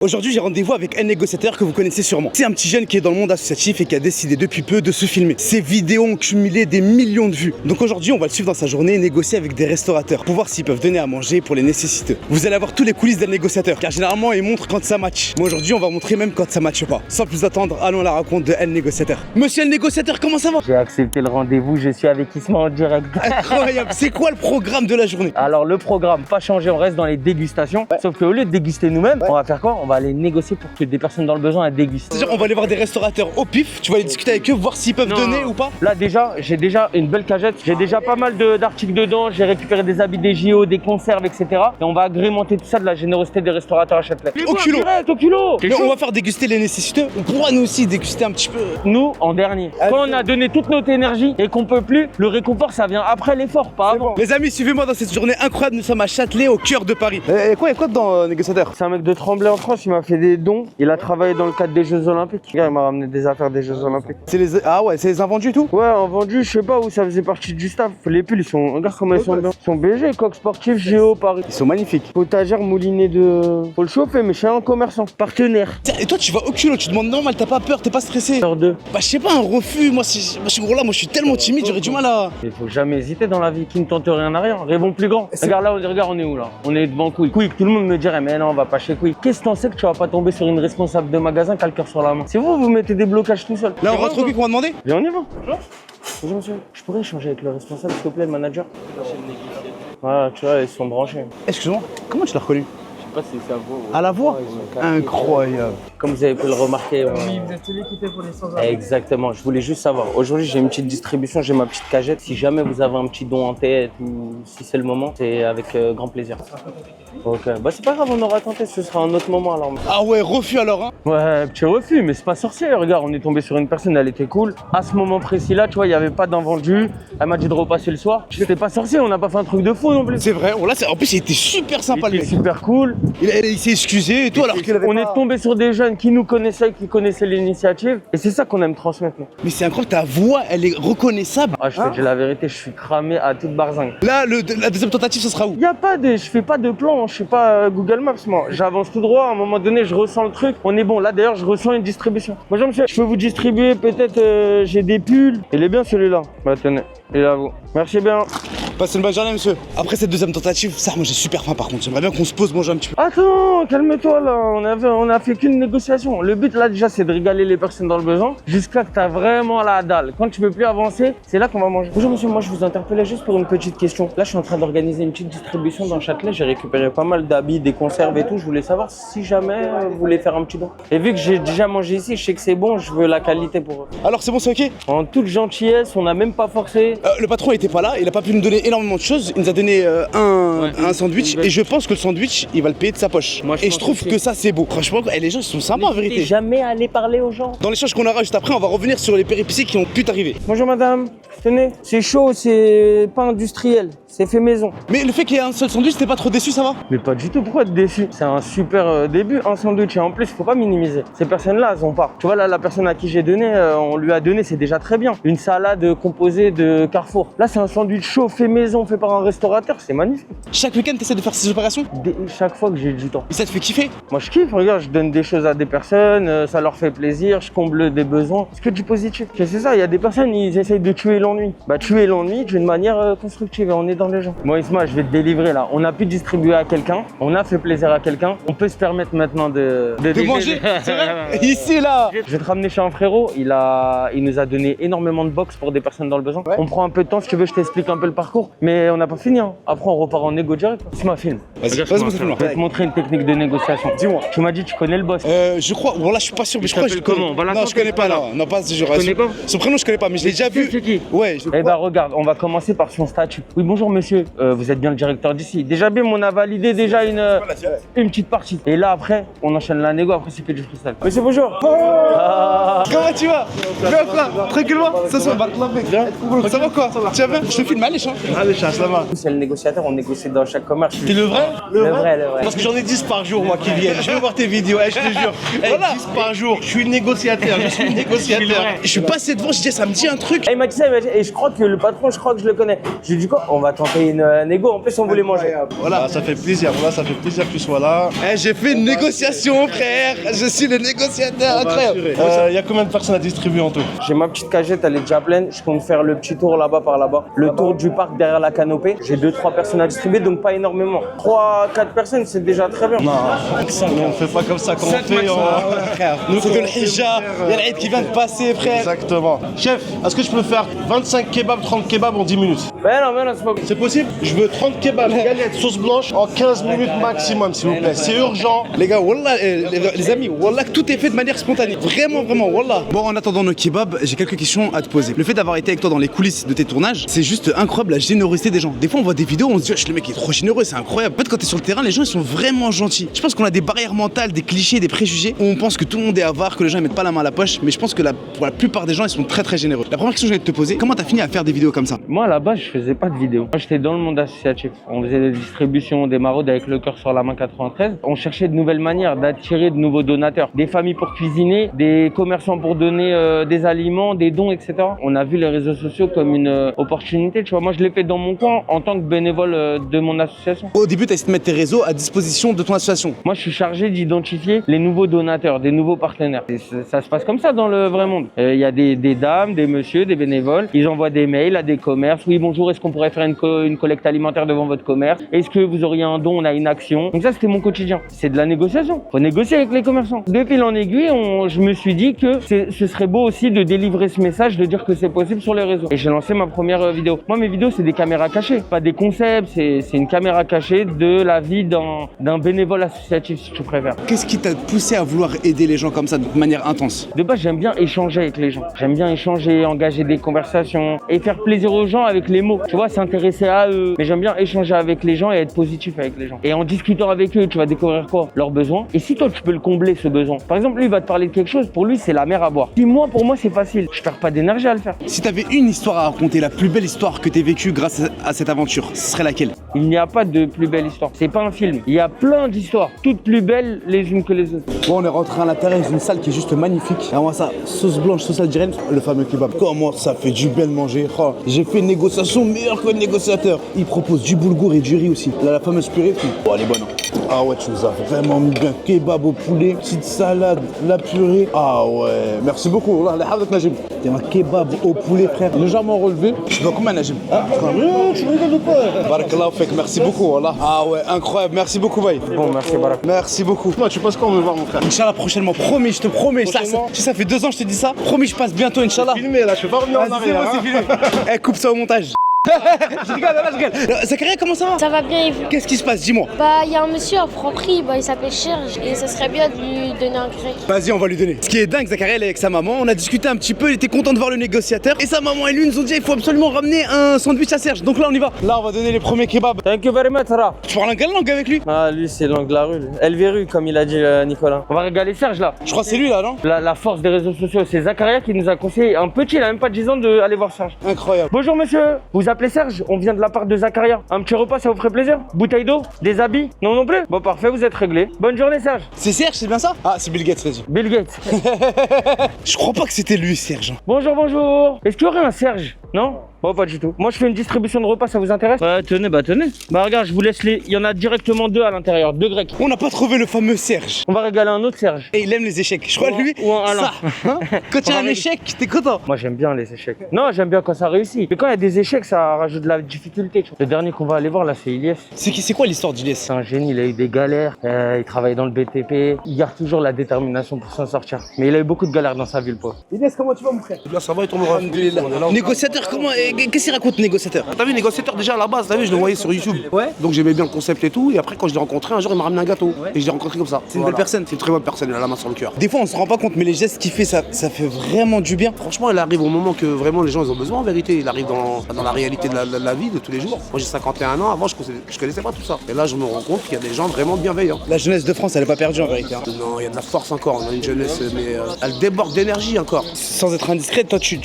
Aujourd'hui, j'ai rendez-vous avec un négociateur que vous connaissez sûrement. C'est un petit jeune qui est dans le monde associatif et qui a décidé depuis peu de se filmer. Ses vidéos ont cumulé des millions de vues. Donc aujourd'hui, on va le suivre dans sa journée et négocier avec des restaurateurs pour voir s'ils peuvent donner à manger pour les nécessiteux. Vous allez avoir tous les coulisses d'un négociateur, car généralement, il montre quand ça match. Mais aujourd'hui, on va montrer même quand ça matche pas. Sans plus attendre, allons à la rencontre de El Négociateur. Monsieur le négociateur, comment ça va? J'ai accepté le rendez-vous, je suis avec Isma en direct. Incroyable. C'est quoi le programme de la journée? Alors le programme, pas changé, on reste dans les dégustations. Sauf qu'au lieu de déguster nous-mêmes, on va faire quoi? On va aller négocier pour que des personnes dans le besoin elles dégustent. C'est-à-dire, on va aller voir des restaurateurs au pif, tu vas aller discuter avec eux, voir s'ils peuvent donner ou pas. Là déjà, j'ai déjà une belle cagette, j'ai déjà pas mal d'articles dedans, j'ai récupéré des habits des JO, des conserves, etc. Et on va agrémenter tout ça de la générosité des restaurateurs à Châtelet. Au culot. Direct, au culot. Mais on va faire déguster les nécessiteux. On pourra nous aussi déguster un petit peu. Nous, en dernier. Quand on a donné toute notre énergie et qu'on peut plus, le réconfort ça vient après l'effort, pas avant. Les amis, suivez-moi dans cette journée incroyable. Nous sommes à Châtelet, au cœur de Paris. Et quoi dedans, négociateur? C'est un mec de Tremblay en France, il m'a fait des dons. Il a travaillé dans le cadre des Jeux Olympiques. Il m'a ramené des affaires des Jeux Olympiques. Ah ouais, c'est les invendus et tout? Ouais, en vendu, je sais pas où ça faisait partie du staff. Les pulls, ils sont. Regarde comment ils sont bien. Ils sont BG, coq sportif, JO, Paris. Ils sont magnifiques. Potagère moulinée de. Faut le chauffer, mais je suis un commerçant. Partenaire. Tiens, et toi, tu vas au culot, tu demandes normal, t'as pas peur, t'es pas stressé? Peur de. Bah, je sais pas, un refus. Moi, ce gros-là, moi, je suis tellement timide, j'aurais du mal à. Il faut jamais hésiter dans la vie. Qui ne tente rien n'a rien. Rêvons plus grand. Regarde là, regarde, on est où là? On est devant Quick. Quick, tout le monde me dirait, mais non, on va pas chez Quick. Qu'est-ce que t'en sais que tu vas pas tomber sur une responsable de magasin qui a le cœur sur la main? C'est vous mettez des blocages tout seul. Là, on rentre au Quick, on va demander? Et on y va. Bonjour monsieur, je pourrais échanger avec le responsable s'il te plaît, le manager? Voilà, tu vois, ils sont branchés. Excuse-moi, comment tu l'as reconnu? Je sais pas si c'est à vous. À la voix? Incroyable. Comme vous avez pu le remarquer. Oui, vous êtes celui qui était pour les sans-abri. Exactement, je voulais juste savoir. Aujourd'hui, j'ai une petite distribution, j'ai ma petite cagette. Si jamais vous avez un petit don en tête ou si c'est le moment, c'est avec grand plaisir. Ok, bah c'est pas grave, on aura tenté, ce sera un autre moment alors. Ah ouais, refus alors, hein? Ouais, petit refus, mais c'est pas sorcier. Regarde, on est tombé sur une personne, elle était cool. À ce moment précis là, tu vois, il n'y avait pas d'invendu. Elle m'a dit de repasser le soir. C'était pas sorcier, on n'a pas fait un truc de fou non plus. C'est vrai, en plus, il était super sympa Il le était mec. super cool. Il s'est excusé et tout, alors qu'il avait On pas... est tombé sur des jeunes qui nous connaissaient, qui connaissaient l'initiative. Et c'est ça qu'on aime transmettre. Nous. Mais c'est incroyable, ta voix, elle est reconnaissable. Ah, je te dis la vérité, je suis cramé à toute barzingue. Là, la deuxième tentative, ce sera où? Y a pas de, je fais pas de plan, je suis pas Google Maps moi. J'avance tout droit, à un moment donné, je ressens le truc. On est bon. Là d'ailleurs, je ressens une distribution. Bonjour monsieur, je peux vous distribuer peut-être, j'ai des pulls. Il est bien celui-là. Bah tenez, il est à vous. Merci bien. Passez une bonne journée, monsieur. Après cette deuxième tentative, ça, moi j'ai super faim par contre. J'aimerais bien qu'on se pose manger un petit peu. Attends, calme-toi là, on a fait qu'une négociation. Le but là déjà c'est de régaler les personnes dans le besoin jusqu'à que tu as vraiment la dalle. Quand tu peux plus avancer, c'est là qu'on va manger. Bonjour monsieur, moi je vous interpellais juste pour une petite question. Là je suis en train d'organiser une petite distribution dans Châtelet. J'ai récupéré pas mal d'habits, des conserves et tout. Je voulais savoir si jamais vous voulez faire un petit don. Et vu que j'ai déjà mangé ici, je sais que c'est bon, je veux la qualité pour eux. Alors c'est bon, c'est ok? En toute gentillesse, on n'a même pas forcé. Le patron était pas là, il a pas pu nous donner énormément de choses. Il nous a donné un sandwich et je pense que le sandwich, il va le payer de sa poche. Moi, et je trouve que ça c'est beau. Franchement, les gens ils sont sympas en N'hésitez vérité. jamais à aller parler aux gens. Dans l'échange qu'on aura juste après, on va revenir sur les péripéties qui ont pu t'arriver. Bonjour madame, tenez, c'est chaud, c'est pas industriel, c'est fait maison. Mais le fait qu'il y ait un seul sandwich, t'es pas trop déçu, ça va? Mais pas du tout, pourquoi être déçu? C'est un super début, un sandwich. Et en plus, faut pas minimiser. Ces personnes-là, elles ont pas. Tu vois, là, la personne à qui j'ai donné, on lui a donné, c'est déjà très bien. Une salade composée de Carrefour. Là, c'est un sandwich chaud, fait maison, fait par un restaurateur, c'est magnifique. Chaque week-end, t'essaies de faire ces opérations? Chaque fois que j'ai du temps. Et ça te fait kiffer? Moi, je kiffe, regarde, je donne des choses à des personnes, ça leur fait plaisir, je comble des besoins. C'est que du positif. C'est ça, il y a des personnes, ils essayent de tuer l'ennui. Bah, tuer l'ennui d'une manière constructive, et on est dans les gens. Moi, Isma, je vais te délivrer là. On a pu distribuer à quelqu'un, on a fait plaisir à quelqu'un. On peut se permettre maintenant de manger, c'est vrai? Ici, là! Je vais te ramener chez un frérot, il nous a donné énormément de box pour des personnes dans le besoin. Ouais. On prend un peu de temps, si tu veux, je t'explique un peu le parcours. Mais on n'a pas fini, hein. Après, on repart en négo direct. Isma, film. Vas-y, Je vais te montrer une technique de négociation. Dis-moi. Tu m'as dit, tu connais le boss? Je crois, bon là je suis pas sûr, mais je crois que je le connais. Comment? Non, je connais pas, là. Non, pas ce jour. Tu connais pas? Son prénom, je connais pas, mais je l'ai déjà vu. C'est qui? Ouais. Eh bah regarde, on va commencer par son statut. Oui, bonjour monsieur, vous êtes bien le directeur d'ici. Déjà bim, on a validé déjà une petite partie. Et là après, on enchaîne la négo, après c'est que du freestyle. Monsieur, bonjour. Comment tu vas? Bien quoi? Tranquillement? Ça va quoi? Tu vas bien? Je te filme, allez, chat. Allez, chat, ça va. C'est le négociateur, on négocie dans chaque commerce. T'es le vrai? Le vrai. Parce que j'en ai 10 par jour, moi, qui viennent. Je veux voir tes vidéos, je te jure. Voilà. 10 par jour. Je suis négociateur, Je suis passé devant, je disais, ça me dit un truc. Et il m'a dit ça, et je crois que le patron, je crois que je le connais. Je lui ai dit quoi? On va autant payer un ego. En plus, on voulait manger. Voilà, ça fait plaisir. Voilà, ça fait plaisir que tu sois là. Eh, j'ai fait une négociation, frère. Je suis le négociateur, incroyable. Il y a combien de personnes à distribuer en tout? J'ai ma petite cagette, elle est déjà pleine. Je compte faire le petit tour là-bas par là-bas. Le tour du parc derrière la canopée. J'ai 2-3 personnes à distribuer, donc pas énormément. 3-4 personnes, c'est déjà très bien. Non, on ne fait pas comme ça. Quand on fait, Frère, nous c'est de l'hijab. Il y a l'Aïd qui vient de passer, frère. Exactement. Chef, est-ce que je peux faire 25 kebabs, 30 kebabs en 10 minutes? Mais non, c'est pas possible. C'est possible? Je veux 30 kebabs, galettes, sauce blanche en 15 minutes maximum, s'il vous plaît. C'est urgent. Les gars, wallah, les amis, wallah, que tout est fait de manière spontanée. Vraiment, vraiment, wallah. Bon, en attendant nos kebabs, j'ai quelques questions à te poser. Le fait d'avoir été avec toi dans les coulisses de tes tournages, c'est juste incroyable la générosité des gens. Des fois, on voit des vidéos, on se dit, wesh, le mec est trop généreux, c'est incroyable. En fait, quand t'es sur le terrain, les gens ils sont vraiment gentils. Je pense qu'on a des barrières mentales, des clichés, des préjugés où on pense que tout le monde est avare, que les gens ils mettent pas la main à la poche. Mais je pense que pour la plupart des gens, ils sont très très généreux. La première question que je vais te poser, comment t'as fini à faire des vidéos comme ça? Moi, à la base, je faisais pas de vidéos. Moi, j'étais dans le monde associatif. On faisait des distributions, des maraudes avec le cœur sur la main 93. On cherchait de nouvelles manières d'attirer de nouveaux donateurs. Des familles pour cuisiner, des commerçants pour donner des aliments, des dons, etc. On a vu les réseaux sociaux comme une opportunité, tu vois. Moi, je l'ai fait dans mon coin en tant que bénévole de mon association. Au début, t'as essayé de mettre tes réseaux à disposition de ton association. Moi, je suis chargé d'identifier les nouveaux donateurs, des nouveaux partenaires. Et ça se passe comme ça dans le vrai monde. Il y a des dames, des messieurs, des bénévoles. Ils envoient des mails à des commerces. Oui, bonjour, est-ce qu'on pourrait faire une collecte alimentaire devant votre commerce? Est-ce que vous auriez un don? On a une action. Donc ça, c'était mon quotidien. C'est de la négociation. Faut négocier avec les commerçants. De fil en aiguille, je me suis dit que ce serait beau aussi de délivrer ce message, de dire que c'est possible sur les réseaux. Et j'ai lancé ma première vidéo. Moi, mes vidéos, c'est des caméras cachées, pas des concepts. C'est une caméra cachée de la vie d'un bénévole associatif, si tu préfères. Qu'est-ce qui t'a poussé à vouloir aider les gens comme ça de manière intense? De base, j'aime bien échanger avec les gens. J'aime bien échanger, engager des conversations et faire plaisir aux gens avec les mots. Tu vois, s'intéresser à eux. Mais j'aime bien échanger avec les gens et être positif avec les gens. Et en discutant avec eux, tu vas découvrir quoi? Leurs besoins. Et si toi, tu peux le combler, ce besoin. Par exemple, lui, il va te parler de quelque chose. Pour lui, c'est la mer à boire. Si moi, pour moi, c'est facile. Je perds pas d'énergie à le faire. Si t'avais une histoire à raconter, la plus belle histoire que t'aies vécue grâce à cette aventure, ce serait laquelle? Il n'y a pas de plus belle histoire. C'est pas un film. Il y a plein d'histoires, toutes plus belles les unes que les autres. Bon, on est rentré à l'intérieur d'une salle qui est juste magnifique. Et moi, ça, sauce blanche, sauce algérienne, le fameux kebab. Comment ça fait du bien de manger. Oh, j'ai fait une négociation meilleure que le négociateur. Il propose du boulgour et du riz aussi. Là, la fameuse purée. Oh, elle est bonne. Ah ouais, tu nous as vraiment mis bien. Kebab au poulet, petite salade, la purée. Ah ouais, merci beaucoup. Là, Najib. C'est un kebab au poulet, frère. Légèrement relevé. Je dois combien, Najib? Tu rigoles ou pas? Barakallah, fait merci beaucoup. Voilà. Ah ouais, incroyable. Merci beaucoup, Baye. Bon, merci, Barak. Merci beaucoup. Moi, tu passes quand on me voir, mon frère? Inch'Allah, prochainement. Promis, je te promets. Prochainement. Ça fait 2 ans que je te dis ça. Promis, je passe bientôt, Inch'Allah. Filmé là, je peux pas revenir en arrière. C'est filmé. Eh, coupe ça au montage. Je rigole, là, je rigole. Zakaria, comment ça va? Ça va bien et vous? Qu'est-ce qui se passe? Dis-moi. Bah, il y a un monsieur à Franprix, il s'appelle Serge et ça serait bien de lui donner un grec. Vas-y, on va lui donner. Ce qui est dingue, Zakaria, elle est avec sa maman. On a discuté un petit peu, il était content de voir le négociateur. Et sa maman et lui nous ont dit il faut absolument ramener un sandwich à Serge. Donc là, on y va. Là, on va donner les premiers kebabs. Thank you very much, Sarah. Tu parles en quelle langue avec lui? Ah, lui, c'est langue de la rue. Elveru, comme il a dit Nicolas. On va régaler Serge là. Je crois que c'est lui là, non? La force des réseaux sociaux, c'est Zakaria qui nous a conseillé, un petit, il a même pas 10 ans, d'aller voir Serge. Incroyable. Bonjour monsieur, vous appelez Serge? On vient de la part de Zakaria. Un petit repas, ça vous ferait plaisir? Bouteille d'eau? Des habits? Non non plus? Bon parfait, vous êtes réglé. Bonne journée Serge. C'est Serge, c'est bien ça? Ah, c'est Bill Gates, vas-y. Bill Gates. Je crois pas que c'était lui, Serge. Bonjour, bonjour. Est-ce qu'il y aurait un Serge? Non? Bon, pas du tout. Moi, je fais une distribution de repas, ça vous intéresse? Ouais, tenez, bah tenez. Bah regarde, je vous laisse les... Il y en a directement 2 à l'intérieur, 2 grecs. On n'a pas trouvé le fameux Serge. On va régaler un autre Serge. Et il aime les échecs. Je crois lui, ou un Alain. ça. Hein, quand il y a un échec, t'es content. Moi, j'aime bien les échecs. Non, j'aime bien quand ça réussit. Mais quand il y a des échecs, ça rajoute de la difficulté. Tu vois. Le dernier qu'on va aller voir, là, c'est Ilyes. C'est quoi l'histoire d'Ilyes? C'est un génie, il a eu des galères. Il travaille dans le BTP. Il garde toujours la détermination pour s'en sortir. Mais il a eu beaucoup de galères dans sa vie, le pauvre. Ilyes, comment tu vas, mon frère? Bien, ça va et ton Négociateur, comment? Qu'est-ce qu'il raconte, négociateur? T'as vu, négociateur déjà à la base, t'as vu, je le voyais sur YouTube. Ouais. Donc j'aimais bien le concept et tout. Et après, quand je l'ai rencontré, un jour, il m'a ramené un gâteau. Et je l'ai rencontré comme ça. C'est une belle personne. C'est une très bonne personne, il a la main sur le cœur. Des fois, on se rend pas compte, mais les gestes qu'il fait, ça fait vraiment du bien. Franchement, il arrive au moment que vraiment les gens ils ont besoin en vérité. Il arrive dans la réalité de la vie de tous les jours. Moi, j'ai 51 ans. Avant, je connaissais pas tout ça. Et là, je me rends compte qu'il y a des gens vraiment bienveillants. La jeunesse de France, elle est pas perdue en vérité. Hein. Non, il y a de la force encore. On a une jeunesse, mais elle déborde d'énergie encore. Sans être indiscret, toi, tu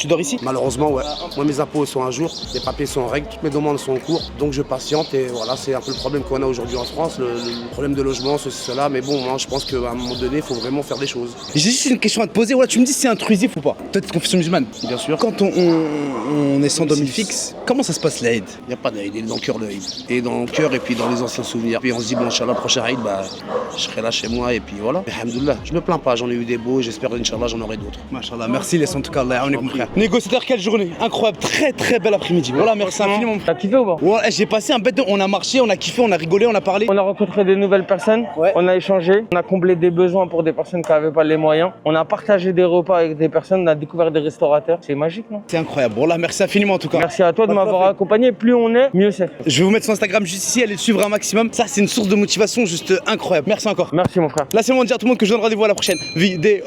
dors ici? Malheureusement. Heureusement, ouais. Moi, mes impôts sont à jour, les papiers sont en règle, toutes mes demandes sont en cours. Donc, je patiente et voilà, c'est un peu le problème qu'on a aujourd'hui en France, le problème de logement, ceci, cela. Mais bon, moi, je pense qu'à un moment donné, il faut vraiment faire des choses. J'ai juste une question à te poser. Voilà, tu me dis si c'est intrusif ou pas. Toi, t'es de confession musulmane. Bien sûr. Quand on est sans domicile fixe, comment ça se passe l'Aïd? Il n'y a pas d'Aïd, il est dans le cœur de l'Aïd. Et dans le cœur et puis dans les anciens souvenirs. Puis on se dit, bon, Inch'Allah, prochain Aïd, bah, je serai là chez moi et puis voilà. Mais alhamdoulilah, je me plains pas, j'en ai eu des beaux, j'espère Inch'Allah, j'en aurai d'autres. Machallah, merci, laisse en tout cas, Allah yaounik, mon frère. Négociateur, quelle journée incroyable, très belle après-midi. Voilà, merci infiniment, mon frère. T'as kiffé ou pas? Ouais, j'ai passé un bête de... On a marché, on a kiffé, on a rigolé, on a parlé. On a rencontré des nouvelles personnes, Ouais. on a échangé, on a comblé des besoins pour des personnes qui n'avaient pas les moyens. On a partagé des repas avec des personnes, on a découvert des restaurateurs. C'est magique, non? C'est incroyable. Voilà, merci infiniment en tout cas. Merci à toi de m'avoir accompagné. Plus on est, mieux c'est. Je vais vous mettre son Instagram juste ici, allez le suivre un maximum. Ça, c'est une source de motivation juste incroyable. Merci encore. Merci mon frère. Là, c'est le moment de dire à tout le monde que je donne rendez-vous à la prochaine vidéo.